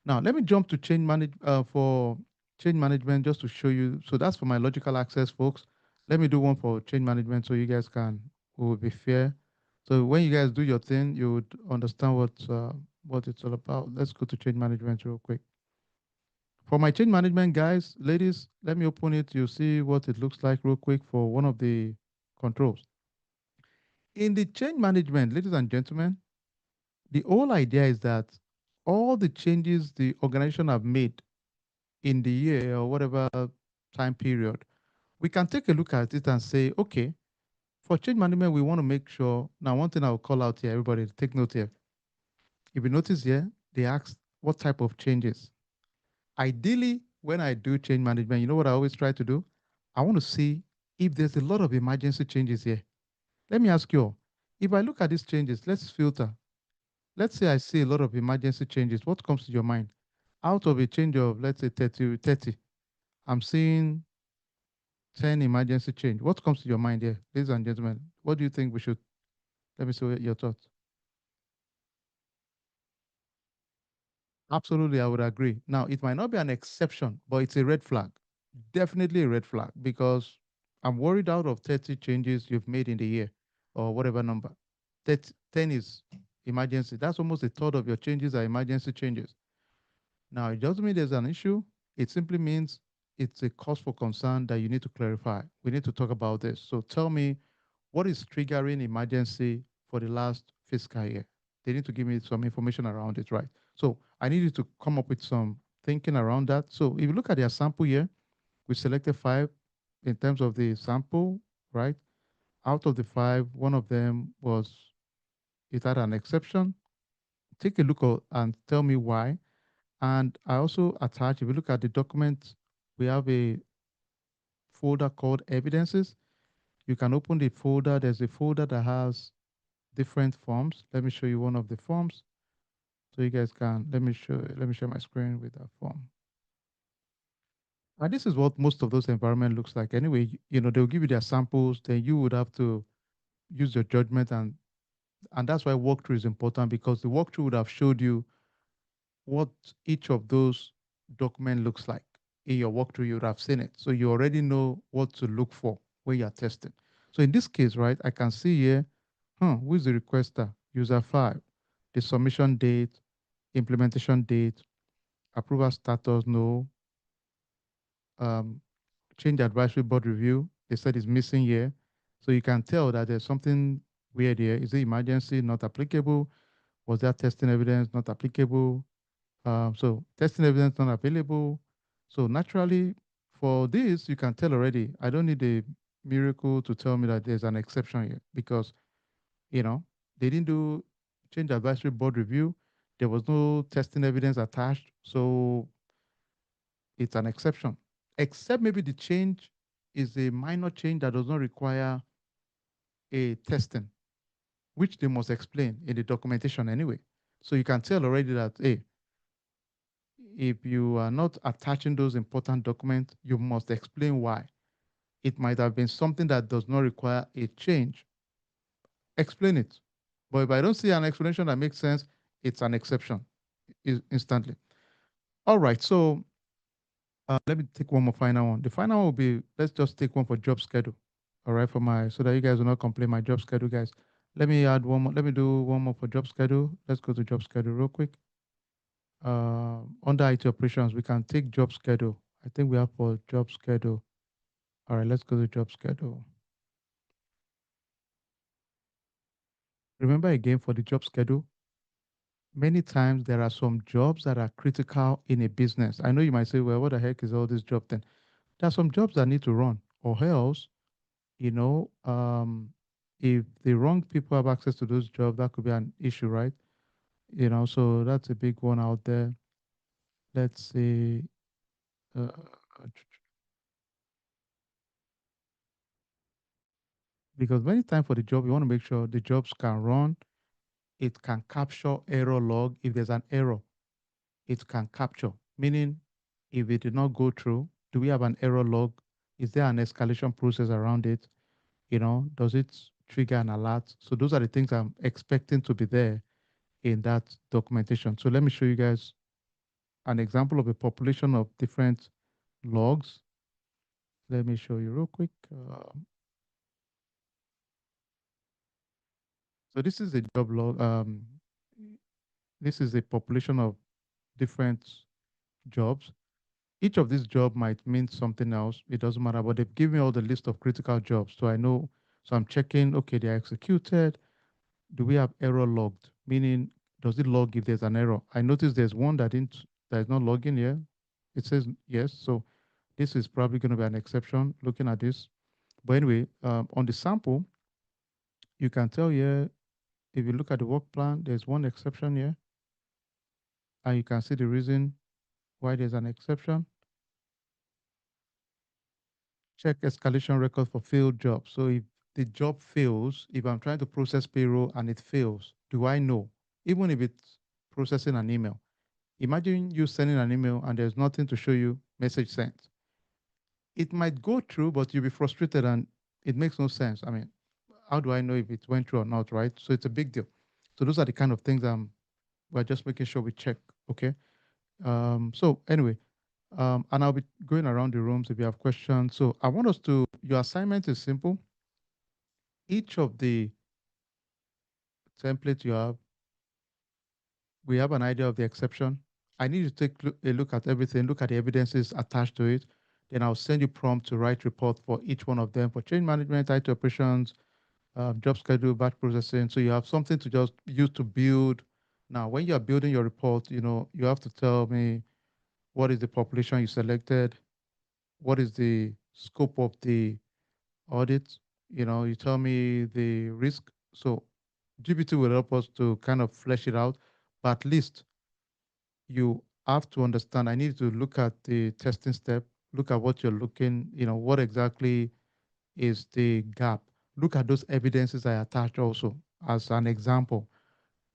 Now, let me jump to for change management just to show you. So that's for my logical access, folks. Let me do one for change management so you guys will be fair. So when you guys do your thing, you would understand what it's all about. Let's go to change management real quick. For my change management guys, ladies, let me open it. You see what it looks like real quick for one of the controls. In the change management, ladies and gentlemen, the whole idea is that all the changes the organization have made in the year or whatever time period, we can take a look at it and say, okay, for change management, we want to make sure. Now, one thing I will call out here, everybody take note here. If you notice here, they ask what type of changes. Ideally, when I do change management, you know what I always try to do? I want to see if there's a lot of emergency changes here. Let me ask you all, if I look at these changes, let's filter. Let's say I see a lot of emergency changes. What comes to your mind? Out of a change of, let's say, 30, I'm seeing 10 emergency change. What comes to your mind here, ladies and gentlemen? What do you think we should? Let me see your thoughts. Absolutely, I would agree. Now, it might not be an exception, but it's a red flag. Definitely a red flag because I'm worried out of 30 changes you've made in the year or whatever number. 10 is emergency. That's almost a third of your changes are emergency changes. Now, it doesn't mean there's an issue. It simply means it's a cause for concern that you need to clarify. We need to talk about this. So tell me, what is triggering emergency for the last fiscal year? They need to give me some information around it, right? So I need you to come up with some thinking around that. So if you look at their sample here, we selected 5 in terms of the sample, right? Out of the 5, one of them was it had an exception. Take a look and tell me why. And I also attach, if you look at the document, we have a folder called evidences. You can open the folder. There's a folder that has different forms. Let me show you one of the forms. So you guys can, let me share my screen with that form. And this is what most of those environment looks like. Anyway, they'll give you their samples, then you would have to use your judgment and that's why walkthrough is important because the walkthrough would have showed you what each of those document looks like. In your walkthrough, you would have seen it. So you already know what to look for when you're testing. So in this case, right, I can see here, who is the requester? User 5, the submission date, implementation date, approval status, no, um, change advisory board review. They said it's missing here. So you can tell that there's something weird here. Is it emergency, not applicable? Was there testing evidence not applicable? So testing evidence not available. So naturally, for this, you can tell already. I don't need a miracle to tell me that there's an exception here because you know they didn't do change advisory board review. There was no testing evidence attached, so it's an exception. Except maybe the change is a minor change that does not require a testing, which they must explain in the documentation anyway. So you can tell already that, hey, if you are not attaching those important documents, you must explain why. It might have been something that does not require a change. Explain it. But if I don't see an explanation that makes sense, it's an exception instantly. All right, so let me take one more final one. The final one will be, let's just take one for job schedule. All right, so that you guys will not complain my job schedule, guys. Let me add one more. Let me do one more for job schedule. Let's go to job schedule real quick. Under IT operations, we can take job schedule. I think we have for job schedule. All right, let's go to job schedule. Remember again for the job schedule, many times there are some jobs that are critical in a business. I know you might say, well, what the heck is all this job then? There are some jobs that need to run, or else, you know, if the wrong people have access to those jobs, that could be an issue, right? So that's a big one out there. Let's see. Uh, because many times for the job, you want to make sure the jobs can run. It can capture error log. If there's an error, it can capture, meaning if it did not go through, do we have an error log? Is there an escalation process around it? Does it trigger an alert? So those are the things I'm expecting to be there in that documentation. So let me show you guys an example of a population of different logs. Let me show you real quick. So this is a job log. This is a population of different jobs. Each of these job might mean something else. It doesn't matter, but they've given me all the list of critical jobs. So I know, so I'm checking, okay, they're executed. Do we have error logged? Meaning, does it log if there's an error? I noticed there's one that is not logging here. It says yes. So this is probably going to be an exception looking at this. But anyway, on the sample, you can tell here, if you look at the work plan, there's one exception here, and you can see the reason why there's an exception. Check escalation record for failed jobs. So if the job fails, if I'm trying to process payroll and it fails, do I know? Even if it's processing an email. Imagine you sending an email and there's nothing to show you message sent. It might go through, but you'll be frustrated and it makes no sense. I mean, how do I know if it went through or not, right? So it's a big deal. So those are the kind of things we're just making sure we check, okay? So anyway, and I'll be going around the rooms if you have questions. So I want us to, your assignment is simple. Each of the templates you have, we have an idea of the exception. I need you to take a look at everything, look at the evidences attached to it. Then I'll send you prompt to write report for each one of them for change management, IT operations, job schedule, batch processing. So you have something to just use to build. Now, when you are building your report, you have to tell me what is the population you selected, what is the scope of the audit. You tell me the risk. So GPT will help us to kind of flesh it out, but at least you have to understand. I need to look at the testing step, look at what you're looking, what exactly is the gap. Look at those evidences I attached also as an example.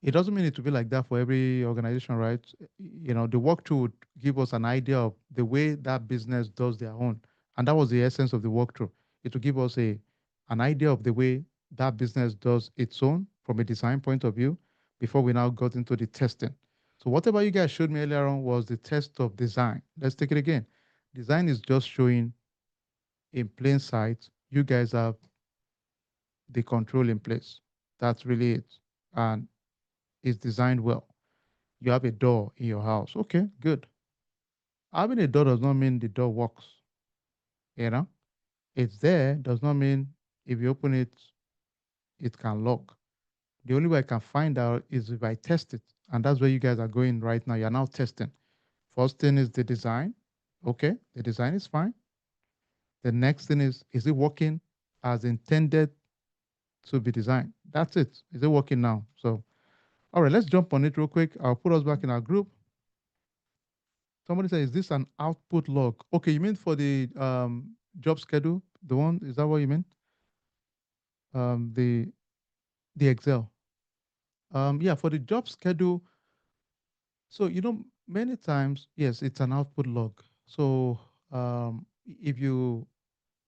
It doesn't mean it to be like that for every organization, right? The walkthrough would give us an idea of the way that business does their own. And that was the essence of the walkthrough. It will give us an idea of the way that business does its own from a design point of view before we now got into the testing. So whatever you guys showed me earlier on was the test of design. Let's take it again. Design is just showing in plain sight, you guys have the control in place. That's really it. And it's designed well. You have a door in your house. Okay, good. Having a door does not mean the door works. You know, it's there does not mean if you open it, it can lock. The only way I can find out is if I test it. And that's where you guys are going right now. You're now testing. First thing is the design. Okay, the design is fine. The next thing is it working as intended to be designed? That's it. Is it working now? So, all right, let's jump on it real quick. I'll put us back in our group. Somebody said, is this an output log? Okay, you mean for the job schedule? The one, is that what you meant? The Excel. Yeah, for the job schedule. So, many times, yes, it's an output log. So, if you,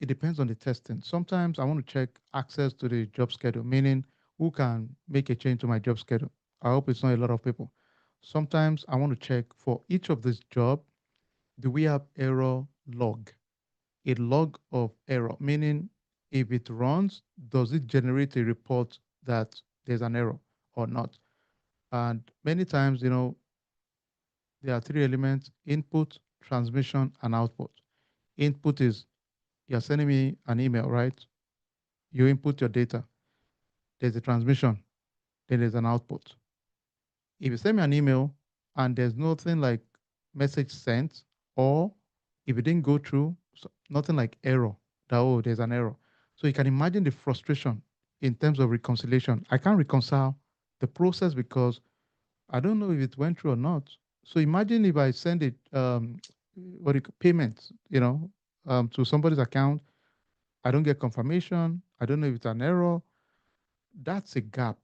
it depends on the testing. Sometimes I want to check access to the job schedule, meaning who can make a change to my job schedule. I hope it's not a lot of people. Sometimes I want to check for each of this job, do we have error log? A log of error, meaning if it runs, does it generate a report that there's an error or not? And many times, there are three elements: input, transmission, and output. Input is you're sending me an email, right? You input your data. There's a transmission, then there's an output. If you send me an email and there's nothing like message sent, or if it didn't go through, so nothing like error, that, oh, there's an error. So you can imagine the frustration in terms of reconciliation. I can't reconcile the process because I don't know if it went through or not. So imagine if I send it, what do you, payment, to somebody's account, I don't get confirmation. I don't know if it's an error. That's a gap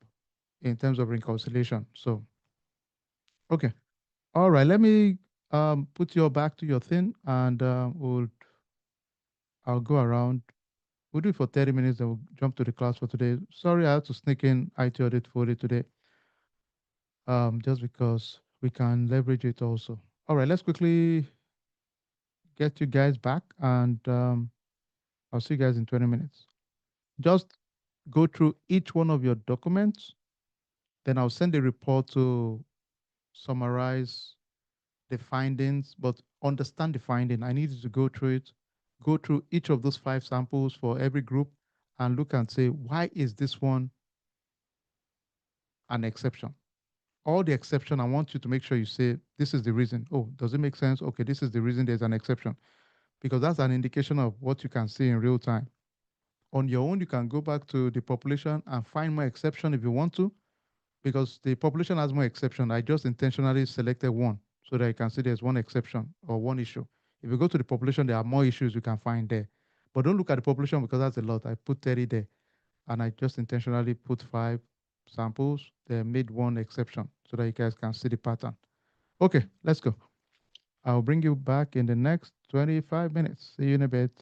in terms of reconciliation. So, okay. All right. Let me put you back to your thing and I'll go around. We'll do it for 30 minutes, then we'll jump to the class for today. Sorry, I had to sneak in IT audit for it today, just because we can leverage it also. All right, let's quickly get you guys back, and I'll see you guys in 20 minutes. Just go through each one of your documents, then I'll send a report to summarize the findings, but understand the finding. I need you to go through it, go through each of those 5 samples for every group, and look and say, why is this one an exception? All the exception, I want you to make sure you say, this is the reason. Oh, does it make sense? Okay, this is the reason there's an exception, because that's an indication of what you can see in real time. On your own, you can go back to the population and find more exception if you want to, because the population has more exception. I just intentionally selected one so that you can see there's one exception or one issue. If you go to the population, there are more issues you can find there. But don't look at the population because that's a lot. I put 30 there and I just intentionally put 5 samples. They made one exception so that you guys can see the pattern. Okay, let's go. I'll bring you back in the next 25 minutes. See you in a bit.